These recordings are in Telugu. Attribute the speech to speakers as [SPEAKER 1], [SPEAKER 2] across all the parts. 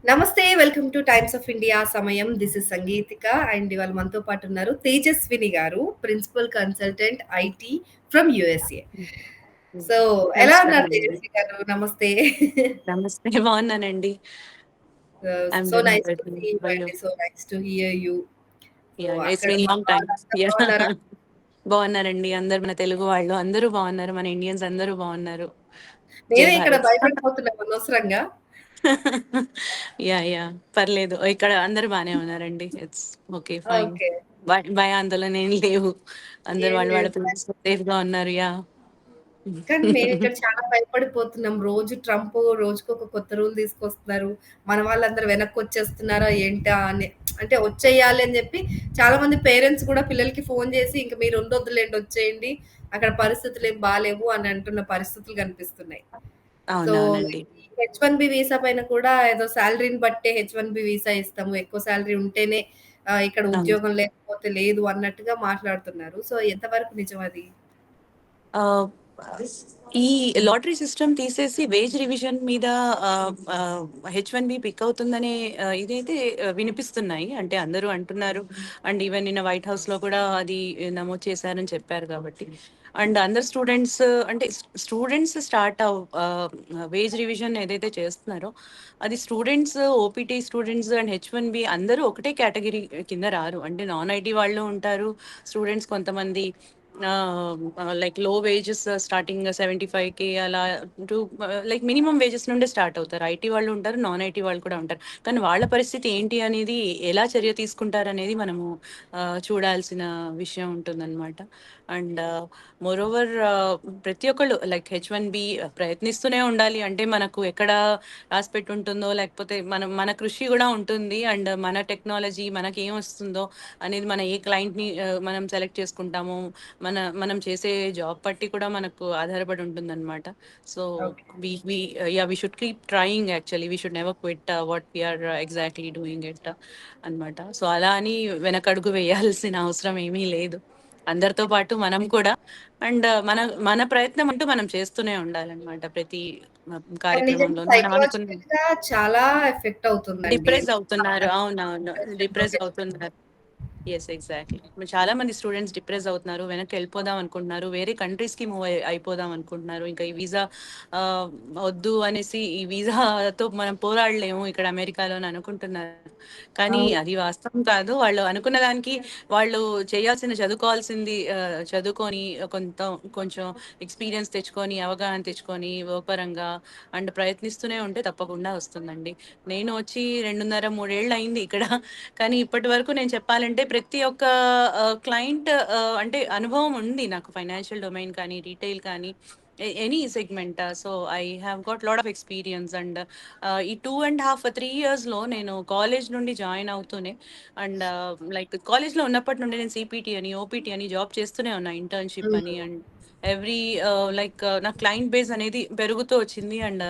[SPEAKER 1] నమస్తే. Welcome to Times of India Samayam. This is Sangeethika and ఇవాళ మనతో పాటు ఉన్నారు తేజస్విని గారు, principal consultant IT from USA.
[SPEAKER 2] Hmm. Hmm.
[SPEAKER 1] So, ఎలా ఉన్నారు
[SPEAKER 2] నమస్కారమండి.
[SPEAKER 1] తేజస్వి గారు? నమస్తే.
[SPEAKER 2] నమస్తే. బావున్నానండి. I'm
[SPEAKER 1] so
[SPEAKER 2] doing
[SPEAKER 1] nice
[SPEAKER 2] good.
[SPEAKER 1] To see
[SPEAKER 2] how
[SPEAKER 1] you
[SPEAKER 2] are you?
[SPEAKER 1] అండి. So nice to hear you. So,
[SPEAKER 2] yeah! It's
[SPEAKER 1] అక్కడ
[SPEAKER 2] బీన్
[SPEAKER 1] మన
[SPEAKER 2] లాంగ్ టైమ్.
[SPEAKER 1] వాళ్ళంతా
[SPEAKER 2] యాహ్!
[SPEAKER 1] బాగున్నారా?
[SPEAKER 2] బావున్నారండి. అందరూ మన తెలుగు వాళ్ళు అందరూ బావున్నారు. మన ఇండియన్స్ అందరూ బావున్నారు. జై
[SPEAKER 1] మేమే ఇక్కడ
[SPEAKER 2] భారత్.
[SPEAKER 1] భయపడిపోతున్నాం అనవసరంగా.
[SPEAKER 2] యాహ్! పర్లేదు. ఇక్కడ అందరూ బానే ఉన్నారండి. It's okay. ఫైన్.
[SPEAKER 1] ఓకే.
[SPEAKER 2] భయాందోళన ఏం లేవు. అందరూ
[SPEAKER 1] ఏం
[SPEAKER 2] వాళ్ళ వాళ్ళ
[SPEAKER 1] లేదు.
[SPEAKER 2] ప్లేసెస్‌లో సేఫ్‌గా ఉన్నారు. యాహ్!
[SPEAKER 1] కానీ మేమిక్కడ చాలా భయపడిపోతున్నాం. రోజు ట్రంప్ రోజుకొక కొత్త రూల్ తీసుకొస్తున్నారు. మన వాళ్ళందరూ వెనక్కొచ్చేస్తున్నారా ఏంటా అని. అంటే వచ్చేయాలి అని జెప్పి చాలా మంది పేరెంట్స్ గూడా పిల్లలకి ఫోను జేసి ఇంక మీరు ఉండొద్దులెండి వచ్చేయండి. అక్కడ పరిస్థితులేం బాలేవు అని అంటున్న పరిస్థితులు కనిపిస్తున్నాయి. సో,
[SPEAKER 2] అవునవునండి.
[SPEAKER 1] ఈ హెచ్-1బీ వీసా పైన కూడా ఏదో సాలరీని బట్టే హెచ్-1బీ వీసా ఇస్తాము. ఎక్కువ సాలరీ ఉంటేనే ఇక్కడ
[SPEAKER 2] అవును.
[SPEAKER 1] ఉద్యోగం లేకపోతే లేదు అన్నట్టుగా మాట్లాడుతున్నారు. సో, ఎంతవరకు నిజం అది?
[SPEAKER 2] ఆహ్, ఈ లాటరీ సిస్టమ్ తీసేసి వేజ్ రివిజన్ మీద హెచ్-1బీ పిక్ అవుతుందనే ఇదైతే వినిపిస్తున్నాయి. అంటే అందరూ అంటున్నారు. అండ్ ఈవెన్ నిన్న వైట్ హౌస్‌లో కూడా అది నమోదు చేశారని చెప్పారు కాబట్టి. అండ్ అందరు స్టూడెంట్స్ అంటే స్టూడెంట్స్ వేజ్ రివిజన్ ఏదైతే చేస్తున్నారో అది students, OPT students and H-1B అందరూ ఒకటే కేటగిరీ కింద రారు. అంటే నాన్ ఐటీ వాళ్ళు ఉంటారు. స్టూడెంట్స్ కొంతమంది లైక్ లో వేజెస్ స్టార్టింగ్ 75K అలా టు లైక్ మినిమం వేజెస్ నుండే స్టార్ట్ అవుతారు. ఐటీ వాళ్ళు ఉంటారు. నాన్ ఐటీ వాళ్ళు కూడా ఉంటారు. కానీ వాళ్ళ పరిస్థితి ఏంటి అనేది ఎలా చర్య తీసుకుంటారనేది మనము చూడాల్సిన విషయం ఉంటుందన్నమాట. అండ్ మోరోవర్ ప్రతి ఒక్కళ్ళు లైక్ హెచ్-1బీ ప్రయత్నిస్తూనే ఉండాలి. అంటే మనకు ఎక్కడ రాసిపెట్టి ఉంటుందో లేకపోతే మన కృషి కూడా ఉంటుంది. అండ్ మన టెక్నాలజీ మనకేం వస్తుందో అనేది మన ఏ క్లయింట్‌ని మనం సెలెక్ట్ చేసుకుంటామో మనం చేసే జాబ్ బట్టి కూడా మనకు ఆధారపడి ఉంటుందన్నమాట. So,
[SPEAKER 1] okay.
[SPEAKER 2] We should keep trying actually. We should never quit what we are exactly doing it అన్నమాట. సో, అలా అని వెనకడుగు వేయాల్సిన అవసరం ఏమీ లేదు. అందరితో పాటు మనం కూడా అండ్ మన ప్రయత్నం అంటూ మనం చేస్తూనే ఉండాలన్నమాట. ప్రతి
[SPEAKER 1] కానీ నిజంగా
[SPEAKER 2] కార్యక్రమంలోనూ మనం అనుకున్న
[SPEAKER 1] సైకలాజికల్‌గా చాలా ఎఫెక్ట్ అవుతుందండి.
[SPEAKER 2] డిప్రెస్ అవుతున్నారు. అవునవును.
[SPEAKER 1] ప్రెషర్‌తో
[SPEAKER 2] డిప్రెస్ అవుతున్నారు. యెస్. ఎగ్జాక్ట్‌లీ. ఇప్పుడు చాలా మంది స్టూడెంట్స్ డిప్రెస్ అవుతున్నారు. వెనక్కెళ్ళిపోదాం అనుకుంటున్నారు. వేరే కంట్రీస్‌కి అయిపోదాం అనుకుంటున్నారు. ఇంకా ఈ వీసా ఆహ్, వద్దు అనేసి ఈ వీసాతో మనం పోరాడలేము ఇక్కడ అమెరికాలో అని అనుకుంటున్నారు. కానీ
[SPEAKER 1] అవును.
[SPEAKER 2] అది వాస్తవం కాదు. వాళ్ళు అనుకున్న దానికి వాళ్ళు చదువుకోవాల్సింది చదువుకొని కొంచెం ఎక్స్‌పీరియన్స్ తెచ్చుకొని, అవగాహన తెచ్చుకొని వర్క్ పరంగా అండ్ ప్రయత్నిస్తూనే ఉంటే తప్పకుండా వస్తుందండి. నేను వచ్చి 2.5, 3 ఏళ్ళు అయింది ఇక్కడ. కానీ ఇప్పటి వరకు నేను చెప్పాలంటే ప్రతి ఒక్క క్లయింట్ అంటే అనుభవం ఉంది నాకు ఫైనాన్షియల్ డొమైన్ కానీ, రిటైల్ కానీ, any segment. So, I have got lot of experience and ఈ 2 ½ 3 ఇయర్స్‌లో నేను కాలేజ్ నుండి జాయిన్ అవుతూనే అండ్ లైక్ కాలేజ్‌లో ఉన్నప్పటి నుండి నేను సీపీటీ అని, ఓపీటీ అని జాబ్ చేస్తూనే ఉన్నా. ఇంటర్న్‌షిప్
[SPEAKER 1] హ్మ్.
[SPEAKER 2] అని అండ్ ఎవ్రీ నా క్లయింట్ బేస్ అనేది పెరుగుతూ వచ్చింది. అండ్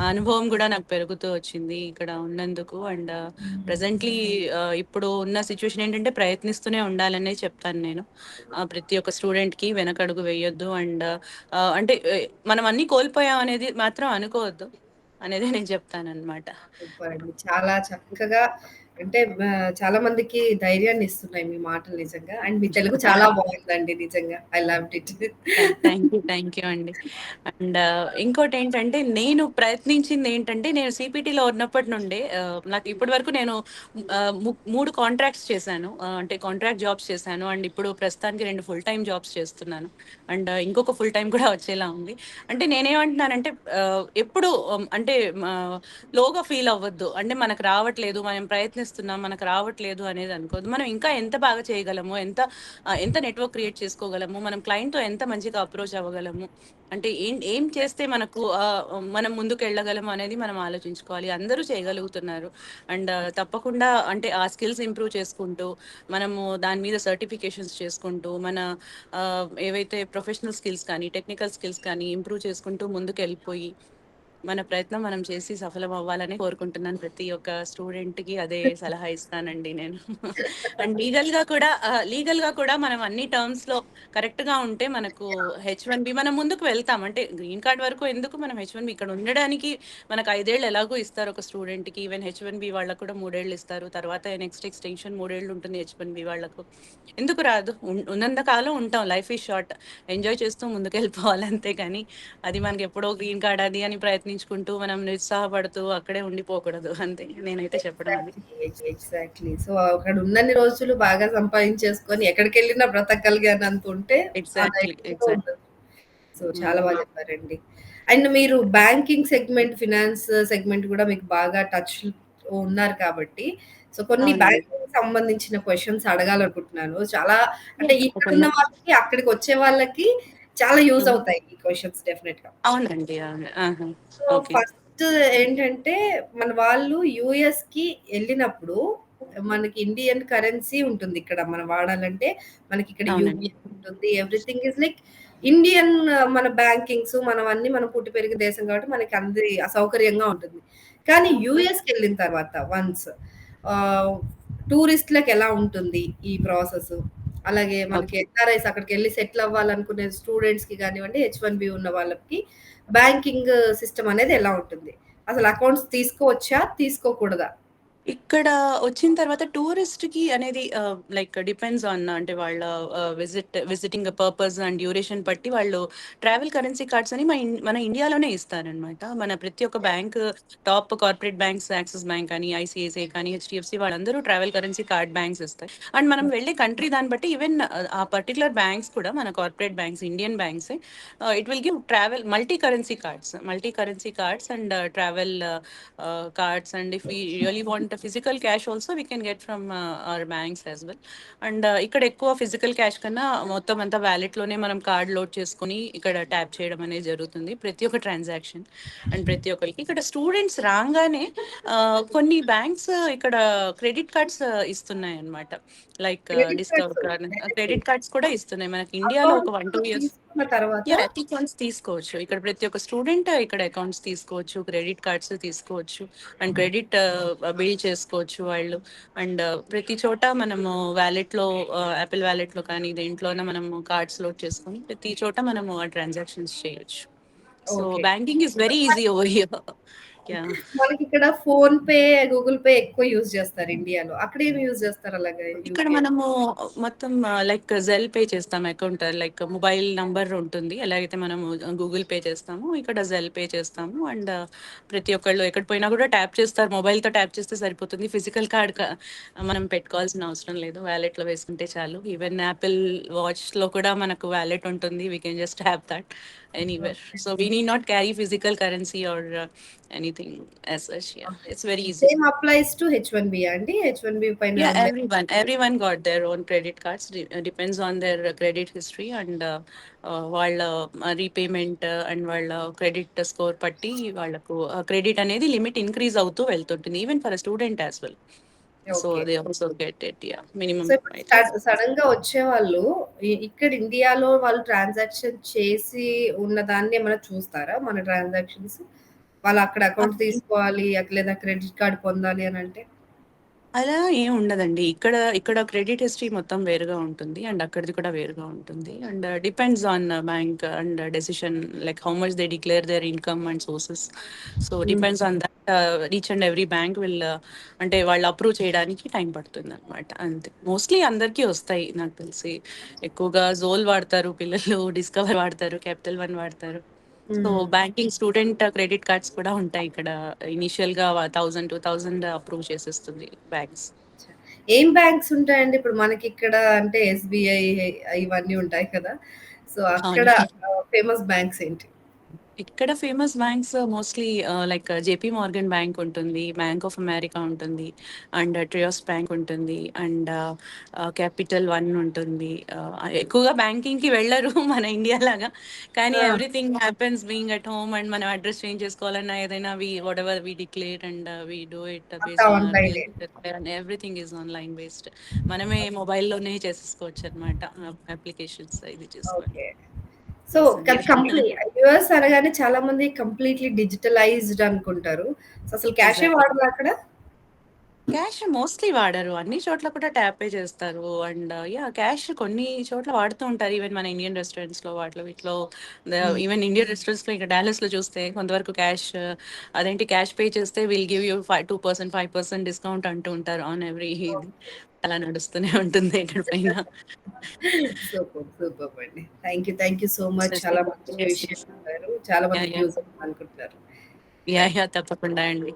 [SPEAKER 2] అనుభవం గూడా నాకు పెరుగుతూ వచ్చింది ఇక్కడ ఉన్నందుకు. అండ్ ప్రెజెంట్‌లీ ఇప్పుడు ఉన్న సిట్యుయేషన్ ఏంటంటే ప్రయత్నిస్తూనే ఉండాలనే చెప్తాను నేను. ప్రతి ఒక్క స్టూడెంట్‌కి వెనకడుగు వేయొద్దు. అండ్ అంటే మనం అన్నీ కోల్పోయాం అనేది మాత్రం అనుకోవద్దు అనేదే నేను చెప్తాననమాట.
[SPEAKER 1] సూపర్ అండి. చాలా చక్కగా అంటే చాలా మందికి ధైర్యాన్ని ఇస్తున్నాయి మీ మాటలు నిజంగా. అండ్ మీ తెలుగు చాలా బాగుందండి నిజంగా. I loved it.
[SPEAKER 2] Thank you అండి. అండ్ ఇంకోటేంటంటే నేను ప్రయత్నించిందేంటంటే నేను సీపీటీలో ఉన్నప్పటి నుండే నాకు ఇప్పటి వరకు నేను 3 కాంట్రాక్ట్స్ చేశాను. అంటే కాంట్రాక్ట్ జాబ్స్ చేశాను. అండ్ ఇప్పుడు ప్రస్తుతానికి 2 ఫుల్ టైమ్ జాబ్స్ చేస్తున్నాను. అండ్ ఇంకొక ఫుల్ టైమ్ కూడా వచ్చేలా ఉంది. అంటే నేనేమంటున్నానంటే ఎప్పుడు అంటే లోగా ఫీల్ అవ్వద్దు. అంటే మనకు రావట్లేదు, మనం ప్రయత్నిస్తున్నాం, మనకు రావట్లేదు అనేది అనుకోవద్దు. మనం ఇంకా ఎంత బాగా చేయగలము, ఎంత నెట్వర్క్ క్రియేట్ చేసుకోగలము, మనం క్లయింట్‌తో ఎంత మంచిగా అప్రోచ్ అవ్వగలము, అంటే ఏం ఏం చేస్తే మనకు మనం ముందుకెళ్ళగలము అనేది మనం ఆలోచించుకోవాలి. అందరూ చేయగలుగుతున్నారు. అండ్ తప్పకుండా అంటే ఆ స్కిల్స్ ఇంప్రూవ్ చేసుకుంటూ, మనము దాని మీద సర్టిఫికేషన్స్ చేసుకుంటూ, ఏవైతే ప్రొఫెషనల్ స్కిల్స్ కానీ, టెక్నికల్ స్కిల్స్ కానీ ఇంప్రూవ్ చేసుకుంటూ ముందుకెళ్ళిపోయి మన ప్రయత్నం మనం చేసి సఫలం అవ్వాలని కోరుకుంటున్నాను. ప్రతి ఒక్క స్టూడెంట్‌కి అదే సలహా ఇస్తానండి నేను. అండ్ లీగల్‌గా కూడా మనం అన్ని టర్మ్స్‌లో కరెక్ట్‌గా ఉంటే మనకు హెచ్-1బీ మనం ముందుకు వెళ్తాం. అంటే గ్రీన్ కార్డ్ వరకు ఎందుకు మనం హెచ్-1బీ ఇక్కడ ఉండడానికి మనకు 5 ఏళ్ళు ఎలాగో ఇస్తారు ఒక స్టూడెంట్‌కి. ఈవెన్ హెచ్-1బీ వాళ్ళకి కూడా 3 ఏళ్ళు ఇస్తారు. తర్వాత నెక్స్ట్ ఎక్స్‌టెన్షన్ 3 ఏళ్ళు ఉంటుంది హెచ్-1బీ వాళ్ళకు. ఎందుకు రాదు? ఉన్నంత కాలం ఉంటాం. Life is short. ఎంజాయ్ చేస్తూ ముందుకెళ్ళిపోవాలి అంతే కానీ అది మనకెప్పుడో గ్రీన్ కార్డ్ అది అని ప్రయత్నించుకుంటూ మనం నిరుత్సాహపడుతూ అక్కడే ఉండిపోకూడదు. అంతే నేనైతే చెప్పడం అది.
[SPEAKER 1] ఎగ్జాక్ట్‌లీ. సో, అక్కడ ఉన్నన్ని రోజులు బాగా సంపాదించేసుకొని ఎక్కడికెళ్ళినా బ్రతకగలిగానంత ఉంటే ఆ
[SPEAKER 2] ఎగ్జాక్ట్‌లీ.
[SPEAKER 1] ధైర్యంతో
[SPEAKER 2] ఎగ్జాక్ట్‌లీ.
[SPEAKER 1] ఉండొచ్చు. సో, చాలా
[SPEAKER 2] హ్మ్.
[SPEAKER 1] బాగా చెప్పారండి. అండ్ మీరు బ్యాంకింగ్ సెగ్మెంట్, ఫినాన్స్ సెగ్మెంట్ గూడా మీకు బాగా టచ్‌లో ఉన్నారు కాబట్టి, సో, కొన్ని
[SPEAKER 2] అవునండి.
[SPEAKER 1] బ్యాంకింగ్‌కి సంబంధించిన క్వెషన్స్ అడగాలనుకుంటున్నాను. చాలా అంటే
[SPEAKER 2] యాహ్!
[SPEAKER 1] ఇక్కడున్న
[SPEAKER 2] తప్పకుండా.
[SPEAKER 1] వాళ్ళకి, అక్కడికొచ్చే వాళ్ళకి చాలా యూజ్
[SPEAKER 2] హ్మ్.
[SPEAKER 1] అవుతాయి ఈ క్వెషన్స్ డెఫినెట్‌గా.
[SPEAKER 2] అవునండి. అవును. ఆహా!
[SPEAKER 1] So,
[SPEAKER 2] okay.
[SPEAKER 1] ఫస్ట్ ఏంటంటే, మన వాళ్ళు యూఎస్‌కి ఎళ్ళినప్పుడు మనకి ఇండియన్ కరెన్సీ ఉంటుంది ఇక్కడ. మనం వాడాలంటే మనకిక్కడ
[SPEAKER 2] అవునండి.
[SPEAKER 1] యూపీఐ ఉంటుంది. ఎవ్రీథింగ్ ఈస్ లైక్ ఇండియన్ మన బ్యాంకింగ్స్ మనవన్నీ మనం పుట్టి పెరిగిన దేశం కాబట్టి మనకి అసౌకర్యంగా ఉంటుంది. కానీ యూఎస్‌కెళ్ళిన తర్వాత వన్స్ ఆహ్, టూరిస్ట్‌లకి ఎలా ఉంటుంది ఈ ప్రాసెసు? అలాగే మనకి
[SPEAKER 2] ఓకే.
[SPEAKER 1] ఎన్ఆర్ఐస్ అక్కడికెళ్ళి సెటిల్ అవ్వాలనుకునే స్టూడెంట్స్‌కి గానివ్వండి, హెచ్-1బీ ఉన్న వాళ్ళకి బ్యాంకింగ్ సిస్టమ్ అనేది ఎలా ఉంటుంది? అసలు అకౌంట్స్ తీసుకోవచ్చా? తీసుకోకూడదా?
[SPEAKER 2] ఇక్కడ వచ్చిన తర్వాత టూరిస్ట్‌కి అనేది లైక్ డిపెండ్స్ ఆన్ అంటే వాళ్ళ విజిటింగ్ పర్పస్ అండ్ డ్యూరేషన్ బట్టి వాళ్ళు ట్రావెల్ కరెన్సీ కార్డ్స్ అని మన ఇండియాలోనే ఇస్తారనమాట. మన ప్రతి ఒక్క bank top corporate banks axis bank అని, ఐసీఐసీఐ కానీ, హెచ్‌డీఎఫ్‌సీ వాళ్ళందరూ ట్రావెల్ కరెన్సీ కార్డ్ బ్యాంక్స్ ఇస్తాయి. అండ్ మనం వెళ్ళే కంట్రీ దాన్ని బట్టి ఈవెన్ ఆ పర్టిక్యులర్ బ్యాంక్స్ కూడా మన కార్పొరేట్ బ్యాంక్స్, ఇండియన్ బ్యాంక్సే it will give travel multi currency cards and travel cards. And if we really want a physical cash also we can get from our banks as well. And ఇక్కడ ఎక్కువ ఫిజికల్ క్యాష్ కన్నా మొత్తం అంతా వ్యాలెట్ లోనే మనం కార్డ్ లోడ్ చేసుకొని ఇక్కడ ట్యాప్ చేయడం అనేది జరుగుతుంది ప్రతి ఒక్క ట్రాన్సాక్షన్. అండ్ ప్రతి ఒక్కరికి ఇక్కడ స్టూడెంట్స్ రాగానే కొన్ని బ్యాంక్స్ ఇక్కడ క్రెడిట్ కార్డ్స్ ఇస్తున్నాయి అన్నమాట. Like
[SPEAKER 1] credit cards
[SPEAKER 2] discover
[SPEAKER 1] directly.
[SPEAKER 2] Credit cards కూడా ఇస్తున్నాయి మనకి ఇండియాలో ఒక
[SPEAKER 1] అకౌంట్
[SPEAKER 2] 1-2 ఇయర్స్.
[SPEAKER 1] తీసుకున్న తర్వాత
[SPEAKER 2] యాహ్! అకౌంట్స్ తీసుకోవచ్చు. ఇక్కడ ప్రతి ఒక్క స్టూడెంట్ ఇక్కడ అకౌంట్స్ తీసుకోవచ్చు. క్రెడిట్ కార్డ్స్ తీసుకోవచ్చు. అండ్ క్రెడిట్ బిల్డ్ చేసుకోవచ్చు వాళ్ళు. అండ్ ప్రతి చోట మనము వాలెట్‌లో యాపిల్ వాలెట్‌లో కానీ దేంట్లోనే మనము కార్డ్స్ లోడ్ చేసుకొని ప్రతి చోట మనము ఆ ట్రాన్సాక్షన్స్ చేయొచ్చు. So,
[SPEAKER 1] okay.
[SPEAKER 2] Banking is very easy over here. Yeah!
[SPEAKER 1] మనకిక్కడ ఫోన్‌పే, గూగుల్ పే ఎక్కువ యూజ్ చేస్తారు ఇండియాలో. అక్కడేమి యూజ్ చేస్తారు అలాగా
[SPEAKER 2] ఇక్కడ
[SPEAKER 1] యూకేలో?
[SPEAKER 2] మనము మొత్తం లైక్ జెల్ పే చేస్తాం అకౌంట్ లైక్ మొబైల్ నంబర్ ఉంటుంది. ఎలాగైతే మనము గూగుల్ పే చేస్తామో ఇక్కడ జెల్ పే చేస్తాము. అండ్ ప్రతి ఒక్కళ్ళు ఎక్కడ పోయినా కూడా ట్యాప్ చేస్తారు. మొబైల్‌తో ట్యాప్ చేస్తే సరిపోతుంది. ఫిజికల్ కార్డ్ మనం పెట్టుకోవాల్సిన అవసరం లేదు. వాలెట్‌లో వేసుకుంటే చాలు. ఈవెన్ యాపిల్ వాచ్‌లో కూడా మనకు వాలెట్ ఉంటుంది. We can just tap that anywhere.
[SPEAKER 1] Okay.
[SPEAKER 2] So, we need not carry physical currency or anything as such. Yeah!
[SPEAKER 1] Okay.
[SPEAKER 2] It's very easy.
[SPEAKER 1] Same applies to H one B అండి? హెచ్-1బీ పైన
[SPEAKER 2] Yeah,
[SPEAKER 1] ఉండే
[SPEAKER 2] everyone got their own credit cards. Depends on their credit history and వాళ్ళ రీపేమెంట్ అండ్ వాళ్ళ క్రెడిట్ స్కోర్ బట్టి వాళ్ళకు క్రెడిట్ అనేది లిమిట్ ఇంక్రీజ్ అవుతూ వెళ్తుంటుంది even for student as well. So
[SPEAKER 1] okay.
[SPEAKER 2] They also get it. Yeah
[SPEAKER 1] so,
[SPEAKER 2] minimum
[SPEAKER 1] ఇప్పుడు
[SPEAKER 2] అయితే.
[SPEAKER 1] సడెన్‌గా వచ్చేవాళ్ళు ఇక్కడ ఇండియాలో వాళ్ళు ట్రాన్సాక్షన్ చేసి ఉన్నదాన్ని ఏమైనా చూస్తారా? మన ట్రాన్సాక్షన్స్? వాళ్ళు అక్కడ అకౌంట్ తీసుకోవాలి లేదా క్రెడిట్ కార్డ్ పొందాలి అనంటే?
[SPEAKER 2] అలా ఏం ఉండదండి. ఇక్కడ క్రెడిట్ హిస్టరీ మొత్తం వేరుగా ఉంటుంది. అండ్ అక్కడిది కూడా వేరుగా ఉంటుంది. And depends on bank and decision like how much they declare their income and sources. So,
[SPEAKER 1] hmm.
[SPEAKER 2] Depends on that each and every bank will అంటే వాళ్ళు అప్రూవ్ చేయడానికి టైం పడుతుందనమాట. అంతే. మోస్ట్‌లీ అందరికీ వస్తాయి నాకు తెలిసి. ఎక్కువగా జోల్ వాడతారు పిల్లలు, డిస్కవర్ వాడతారు, క్యాపిటల్ వన్ వాడతారు. సో,
[SPEAKER 1] హ్మ్.
[SPEAKER 2] బ్యాంకింగ్ స్టూడెంట్ క్రెడిట్ కార్డ్స్ కూడా ఉంటాయి ఇక్కడ. ఇనీషియల్‌గా 1000, 2000 అప్రూవ్ చేసేస్తుంది బ్యాంక్స్.
[SPEAKER 1] ఏం బ్యాంక్స్ ఉంటాయండి? ఇప్పుడు మనకిక్కడ అంటే ఎస్‌బీఐ ఇవన్నీ ఉంటాయి కదా! సో, అక్కడ
[SPEAKER 2] అవును.
[SPEAKER 1] ఫేమస్ బ్యాంక్స్ ఏంటి?
[SPEAKER 2] ఇక్కడ famous banks mostly like JP Morgan bank ఉంటుంది. బ్యాంక్ ఆఫ్ అమెరికా ఉంటుంది. అండ్ ట్రయోస్ బ్యాంక్ ఉంటుంది. అండ్ క్యాపిటల్ వన్ ఉంటుంది. ఎక్కువగా బ్యాంకింగ్‌కి వెళ్లరు మన ఇండియా లాగా. కానీ
[SPEAKER 1] ఆ!
[SPEAKER 2] Everything happens being at home and మనం అడ్రెస్ చేంజ్ చేసుకోవాలన్నా ఏదైనా whatever we declare and we do it
[SPEAKER 1] అంతా
[SPEAKER 2] బేస్డ్ ఆన్ అవర్
[SPEAKER 1] ఆన్‌లైనే.
[SPEAKER 2] Bill and everything is online based. మనమే మొబైల్‌లోనే చేసేసుకోవచ్చనమాట. అప్లికేషన్స్ ఇది చేసుకొని.
[SPEAKER 1] ఓకే. సో
[SPEAKER 2] సో
[SPEAKER 1] అది
[SPEAKER 2] డెఫినెట్‌లీ.
[SPEAKER 1] యూఎస్ అనగానే చాలా మంది కంప్లీట్‌లీ డిజిటలైజ్డ్ అనుకుంటారు. సో అసలు క్యాషే
[SPEAKER 2] ఎగ్జాక్ట్‌లీ.
[SPEAKER 1] వాడరా అక్కడ?
[SPEAKER 2] క్యాష్ మోస్ట్‌లీ వాడరు. అన్ని చోట్ల కూడా ట్యాపే చేస్తారు. And yeah! క్యాష్ కొన్ని చోట్ల వాడుతూ ఉంటారు. ఈవెన్ మన ఇండియన్ రెస్టారెంట్స్‌లో వాటిలో వీటిలో
[SPEAKER 1] హ్మ్.
[SPEAKER 2] ఈవెన్ ఇండియన్ రెస్టారెంట్స్‌లో ఇక డాలస్‌లో చూస్తే కొంతవరకు క్యాష్ అదేంటి క్యాష్ పే చేస్తే విల్ గివ్ యూ 2% 5% డిస్కౌంట్ అంటూ ఉంటారు ఆన్ ఎవ్రీ ఇది. అలా నడుస్తూనే ఉంటుంది ఎక్కడ పోయినా.
[SPEAKER 1] సూపర్బ్ అండి. Thank you so much. చాలా మంచి
[SPEAKER 2] యెస్.
[SPEAKER 1] విషయం
[SPEAKER 2] యెస్.
[SPEAKER 1] చెప్పారు. చాలా
[SPEAKER 2] యాహ్!
[SPEAKER 1] మందికి
[SPEAKER 2] యాహ్!
[SPEAKER 1] యూజ్ అవుతుందనుకుంటున్నాను.
[SPEAKER 2] యాహ్!
[SPEAKER 1] Thank
[SPEAKER 2] yeah! తప్పకుండా అండి.